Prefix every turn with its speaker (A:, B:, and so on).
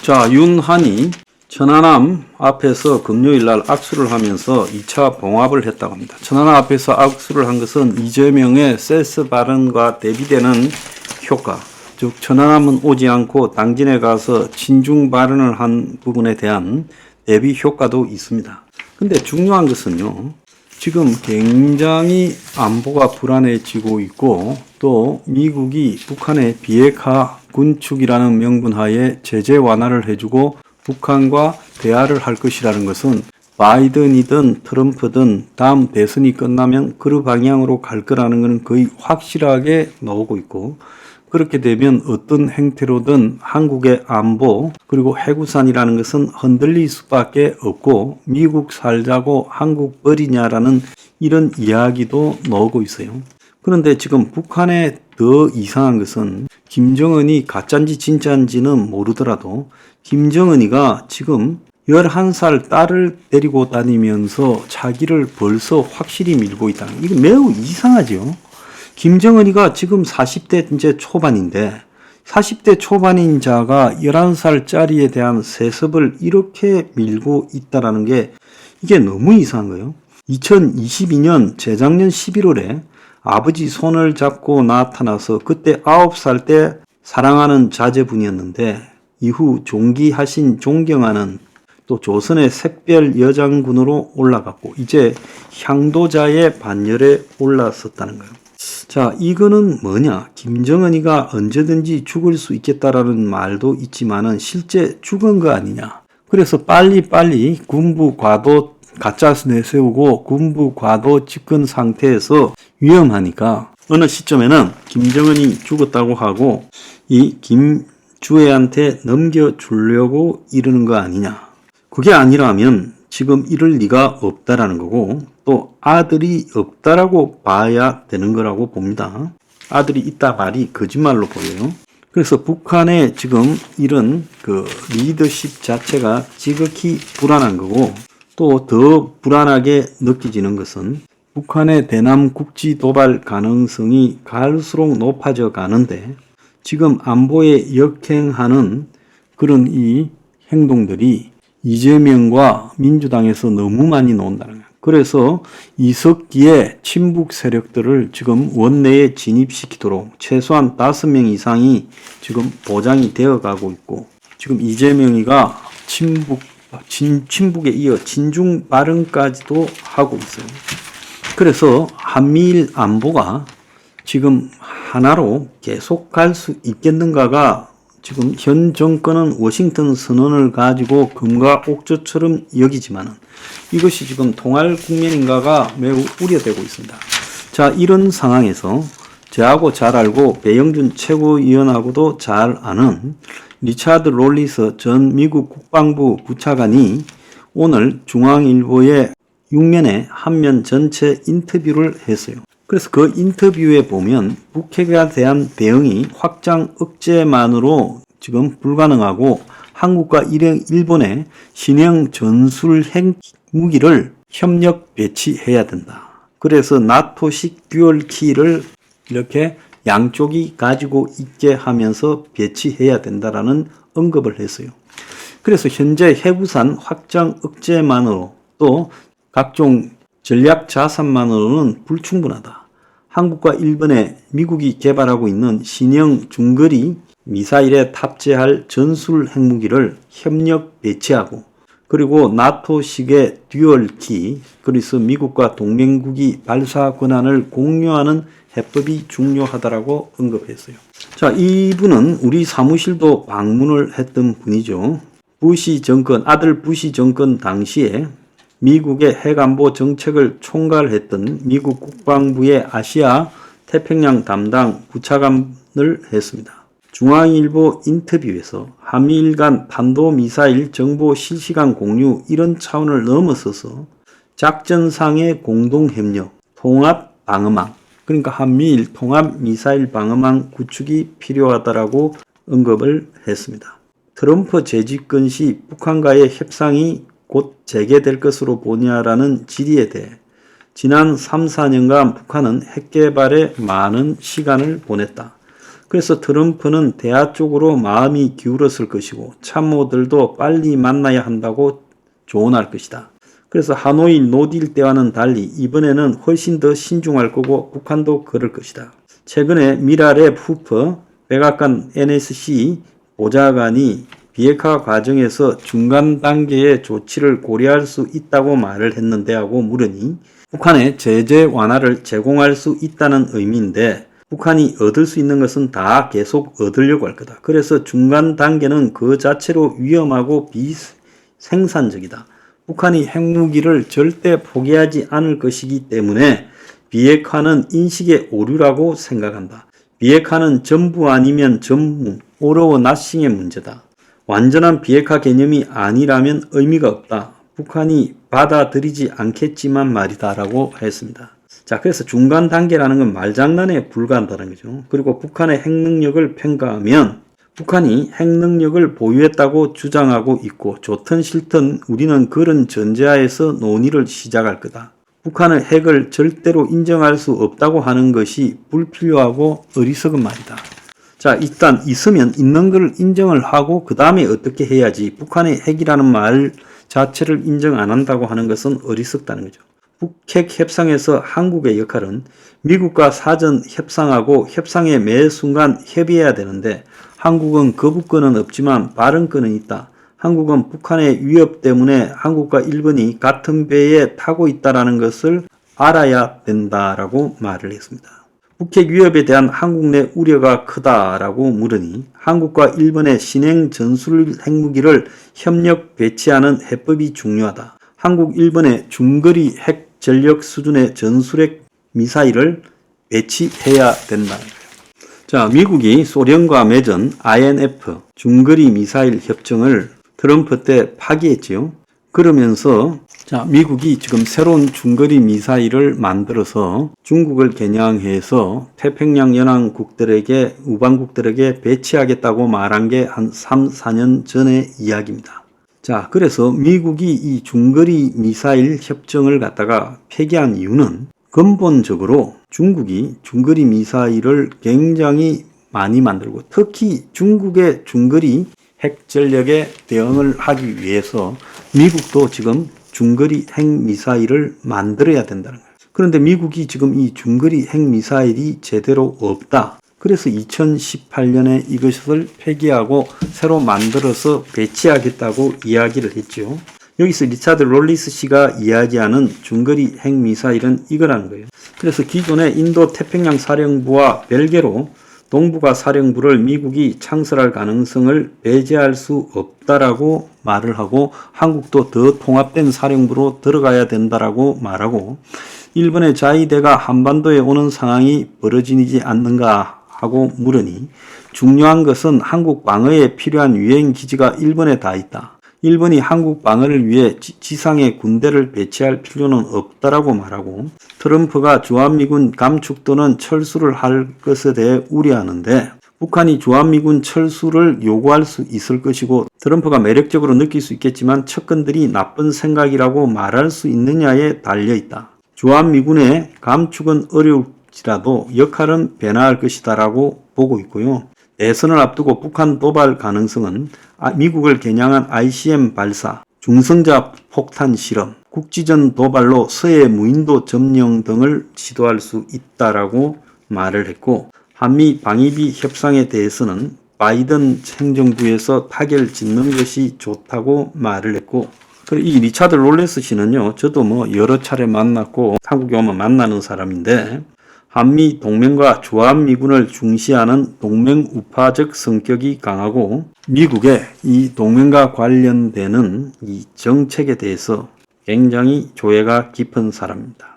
A: 자, 윤한이 천안함 앞에서 금요일날 악수를 하면서 2차 봉합을 했다고 합니다. 천안함 앞에서 악수를 한 것은 이재명의 세스 발언과 대비되는 효과, 즉 천안함은 오지 않고 당진에 가서 친중 발언을 한 부분에 대한 대비 효과도 있습니다. 근데 중요한 것은요, 지금 굉장히 안보가 불안해지고 있고, 또 미국이 북한의 비핵화 군축이라는 명분하에 제재 완화를 해주고 북한과 대화를 할 것이라는 것은 바이든이든 트럼프든 다음 대선이 끝나면 그 방향으로 갈 거라는 것은 거의 확실하게 나오고 있고, 그렇게 되면 어떤 행태로든 한국의 안보 그리고 해구산이라는 것은 흔들릴 수밖에 없고 미국 살자고 한국 버리냐라는 이런 이야기도 나오고 있어요. 그런데 지금 북한에 더 이상한 것은 김정은이 가짜인지 진짜인지는 모르더라도 김정은이가 지금 11살 딸을 데리고 다니면서 자기를 벌써 확실히 밀고 있다는 거. 이거 매우 이상하죠. 김정은이가 지금 40대 이제 초반인데 40대 초반인 자가 11살짜리에 대한 세습을 이렇게 밀고 있다라는 게 이게 너무 이상한 거예요. 2022년 재작년 11월에 아버지 손을 잡고 나타나서 그때 9살 때 사랑하는 자제분이었는데 이후 종기하신 존경하는 또 조선의 샛별 여장군으로 올라갔고 이제 향도자의 반열에 올랐었다는 거예요. 자, 이거는 뭐냐? 김정은이가 언제든지 죽을 수 있겠다라는 말도 있지만은 실제 죽은 거 아니냐? 그래서 빨리빨리 군부 과도 가짜 내세우고 군부 과도 집권 상태에서 위험하니까 어느 시점에는 김정은이 죽었다고 하고 이 김주애한테 넘겨주려고 이러는 거 아니냐? 그게 아니라면 지금 이럴 리가 없다라는 거고 또 아들이 없다라고 봐야 되는 거라고 봅니다. 아들이 있다 말이 거짓말로 보여요. 그래서 북한의 지금 이런 그 리더십 자체가 지극히 불안한 거고 또 더 불안하게 느껴지는 것은 북한의 대남 국지 도발 가능성이 갈수록 높아져 가는데 지금 안보에 역행하는 그런 이 행동들이 이재명과 민주당에서 너무 많이 나온다는 거예요. 그래서 이석기의 친북 세력들을 지금 원내에 진입시키도록 최소한 5명 이상이 지금 보장이 되어 가고 있고 지금 이재명이가 친북에 이어 친중 발언까지도 하고 있어요. 그래서 한미일 안보가 지금 하나로 계속 갈 수 있겠는가가 지금 현 정권은 워싱턴 선언을 가지고 금과 옥조처럼 여기지만은 이것이 지금 통할 국면인가가 매우 우려되고 있습니다. 자, 이런 상황에서 저하고 잘 알고 배영준 최고위원하고도 잘 아는 리차드 롤리스 전 미국 국방부 부차관이 오늘 중앙일보의 6면에 한면 전체 인터뷰를 했어요. 그래서 그 인터뷰에 보면 북핵에 대한 대응이 확장 억제만으로 지금 불가능하고 한국과 일본의 신형 전술 핵무기를 협력 배치해야 된다. 그래서 나토식 듀얼키를 이렇게 양쪽이 가지고 있게 하면서 배치해야 된다라는 언급을 했어요. 그래서 현재 해구산 확장 억제만으로 또 각종 전략 자산만으로는 불충분하다. 한국과 일본에 미국이 개발하고 있는 신형 중거리 미사일에 탑재할 전술 핵무기를 협력 배치하고 그리고 나토식의 듀얼키, 그래서 미국과 동맹국이 발사 권한을 공유하는 해법이 중요하다라고 언급했어요. 자, 이분은 우리 사무실도 방문을 했던 분이죠. 부시 정권, 아들 부시 정권 당시에 미국의 핵안보 정책을 총괄했던 미국 국방부의 아시아 태평양 담당 부차관을 했습니다. 중앙일보 인터뷰에서 한미일 간 탄도미사일 정보 실시간 공유 이런 차원을 넘어서서 작전상의 공동협력, 통합 방어망, 그러니까 한미일 통합 미사일 방어망 구축이 필요하다라고 언급을 했습니다. 트럼프 재집권 시 북한과의 협상이 곧 재개될 것으로 보냐라는 질의에 대해 지난 3, 4년간 북한은 핵개발에 많은 시간을 보냈다. 그래서 트럼프는 대화 쪽으로 마음이 기울었을 것이고 참모들도 빨리 만나야 한다고 조언할 것이다. 그래서 하노이 노딜 때와는 달리 이번에는 훨씬 더 신중할 거고 북한도 그럴 것이다. 최근에 미라랩 후퍼 백악관 NSC 보좌관이 비핵화 과정에서 중간 단계의 조치를 고려할 수 있다고 말을 했는데 하고 물으니 북한에 제재 완화를 제공할 수 있다는 의미인데 북한이 얻을 수 있는 것은 다 계속 얻으려고 할 거다. 그래서 중간 단계는 그 자체로 위험하고 비생산적이다. 북한이 핵무기를 절대 포기하지 않을 것이기 때문에 비핵화는 인식의 오류라고 생각한다. 비핵화는 전부 아니면 전무, 오로워 나싱의 문제다. 완전한 비핵화 개념이 아니라면 의미가 없다. 북한이 받아들이지 않겠지만 말이다 라고 했습니다. 자, 그래서 중간 단계라는 건 말장난에 불과한다는 거죠. 그리고 북한의 핵능력을 평가하면 북한이 핵능력을 보유했다고 주장하고 있고 좋든 싫든 우리는 그런 전제하에서 논의를 시작할 거다. 북한의 핵을 절대로 인정할 수 없다고 하는 것이 불필요하고 어리석은 말이다. 자, 일단 있으면 있는 걸 인정을 하고 그 다음에 어떻게 해야지 북한의 핵이라는 말 자체를 인정 안 한다고 하는 것은 어리석다는 거죠. 북핵 협상에서 한국의 역할은 미국과 사전 협상하고 협상의 매 순간 협의해야 되는데 한국은 거부권은 없지만 발언권은 있다. 한국은 북한의 위협 때문에 한국과 일본이 같은 배에 타고 있다는 것을 알아야 된다라고 말을 했습니다. 북핵 위협에 대한 한국 내 우려가 크다라고 물으니 한국과 일본의 신행 전술 핵무기를 협력 배치하는 해법이 중요하다. 한국, 일본의 중거리 핵 전력 수준의 전술핵 미사일을 배치해야 된다. 자, 미국이 소련과 맺은 INF 중거리 미사일 협정을 트럼프 때 파기했지요. 그러면서 자, 미국이 지금 새로운 중거리 미사일을 만들어서 중국을 겨냥해서 태평양 연안국들에게 우방국들에게 배치하겠다고 말한 게 한 3, 4년 전의 이야기입니다. 자, 그래서 미국이 이 중거리 미사일 협정을 갖다가 폐기한 이유는 근본적으로 중국이 중거리 미사일을 굉장히 많이 만들고 특히 중국의 중거리 핵 전력에 대응을 하기 위해서 미국도 지금 중거리 핵미사일을 만들어야 된다는 거예요. 그런데 미국이 지금 이 중거리 핵미사일이 제대로 없다. 그래서 2018년에 이것을 폐기하고 새로 만들어서 배치하겠다고 이야기를 했죠. 여기서 리차드 롤리스 씨가 이야기하는 중거리 핵미사일은 이거라는 거예요. 그래서 기존의 인도 태평양 사령부와 별개로 동북아 사령부를 미국이 창설할 가능성을 배제할 수 없다라고 말을 하고 한국도 더 통합된 사령부로 들어가야 된다라고 말하고 일본의 자위대가 한반도에 오는 상황이 벌어지지 않는가 하고 물으니 중요한 것은 한국 방어에 필요한 유엔기지가 일본에 다 있다. 일본이 한국 방어를 위해 지상에 군대를 배치할 필요는 없다라고 말하고 트럼프가 주한미군 감축 또는 철수를 할 것에 대해 우려하는데 북한이 주한미군 철수를 요구할 수 있을 것이고 트럼프가 매력적으로 느낄 수 있겠지만 측근들이 나쁜 생각이라고 말할 수 있느냐에 달려있다. 주한미군의 감축은 어려울지라도 역할은 변화할 것이다 라고 보고 있고요. 대선을 앞두고 북한 도발 가능성은 미국을 겨냥한 ICM 발사, 중성자 폭탄 실험, 국지전 도발로 서해 무인도 점령 등을 시도할 수 있다라고 말을 했고 한미 방위비 협상에 대해서는 바이든 행정부에서 타결 짓는 것이 좋다고 말을 했고 이 리차드 롤레스 씨는요, 저도 여러 차례 만났고 한국에 오면 만나는 사람인데 한미 동맹과 주한미군을 중시하는 동맹 우파적 성격이 강하고 미국의 이 동맹과 관련되는 이 정책에 대해서 굉장히 조예가 깊은 사람입니다.